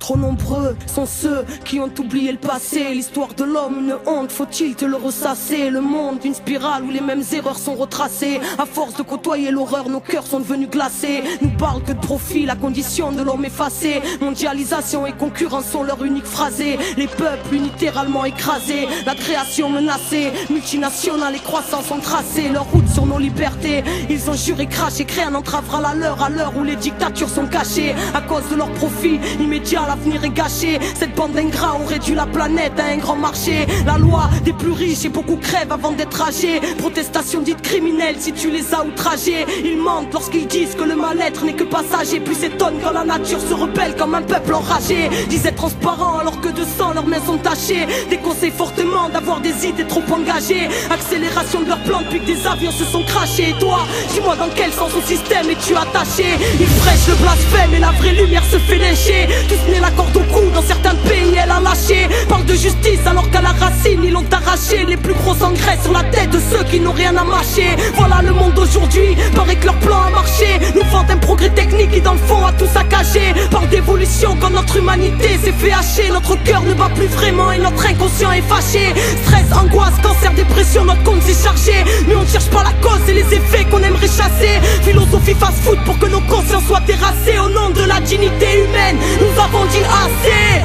Trop nombreux sont ceux qui ont oublié le passé. L'histoire de l'homme, une honte, faut-il te le ressasser? Le monde, une spirale où les mêmes erreurs sont retracées. À force de côtoyer l'horreur, nos cœurs sont devenus glacés. Nous parlent que de profit, la condition de l'homme effacée. Mondialisation et concurrence sont leur unique phrasé. Les peuples unilatéralement écrasés, la création menacée. Multinationales et croissance ont tracé leur route sur nos libertés. Ils ont juré, craché, créé un entravera la leur à l'heure où les dictatures sont cachées. À cause de leur profit immédiat, l'avenir est gâché. Cette bande d'ingrats ont réduit la planète à un grand marché. La loi des plus riches et beaucoup crèvent avant d'être âgés. Protestation dite criminelle si tu les as outragés. Ils mentent lorsqu'ils disent que le mal-être n'est que passager. Puis s'étonnent quand la nature se rebelle comme un peuple enragé. Disent être transparents alors que de sang leurs mains sont tachées. Déconseillent fortement d'avoir des idées trop engagées. Accélération de leur plan depuis que des avions se sont crachés. Et toi, dis-moi dans quel sens au système es-tu attaché? Ils prêchent le blasphème et la vraie lumière se fait lyncher. Tous nés la corde au cou, dans certains pays elle a lâché. Parle de justice alors qu'à la racine ils l'ont arraché. Les plus gros engraissent sur la tête de ceux qui n'ont rien à mâcher. Voilà le monde d'aujourd'hui, paraît que leur plan a marché. Nous vendent un progrès technique qui dans le fond a tout saccagé. Parle d'évolution quand notre humanité s'est fait hacher. Notre cœur ne bat plus vraiment et notre inconscient est fâché. Stress, angoisse, cancer, dépression, notre compte s'est chargé. Mais on ne cherche pas la cause et les effets qu'on aimerait chasser. Philosophie fast-food pour que nos consciences soient terrassées. Au nom de la dignité humaine, nous avons dit assez.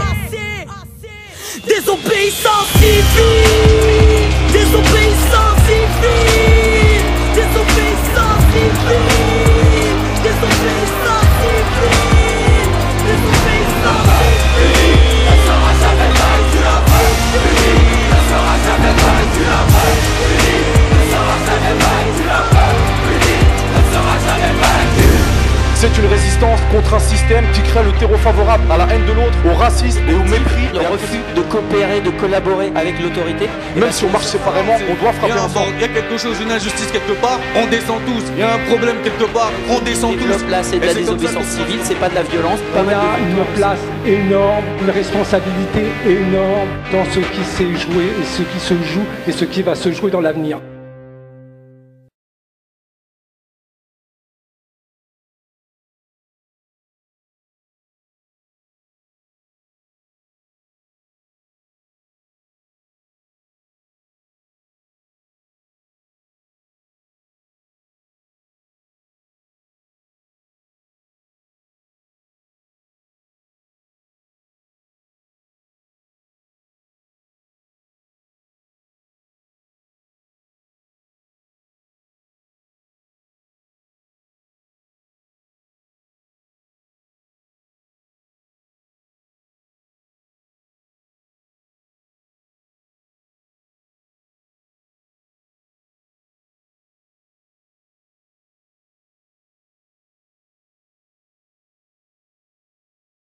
Désobéissance civile, désobéissance civile, désobéissance civile, désobéissance civile, désobéissance civile. Elle sera jamais vaincue la peur. Elle sera jamais vaincue la peur. Elle sera jamais vaincue la peur. Elle sera jamais vaincue. C'est une résistance contre un système qui crée le terreau favorable à la haine de l'autre, au racisme et au mépris. Le refus de coopérer, de collaborer avec l'autorité. Même si on marche séparément, on doit frapper ensemble. Il y a quelque chose, une injustice quelque part, on descend tous. Il y a un problème quelque part, on descend tous. Là, c'est de la désobéissance civile, c'est pas de la violence. On a une place énorme, une responsabilité énorme dans ce qui s'est joué et ce qui se joue et ce qui va se jouer dans l'avenir.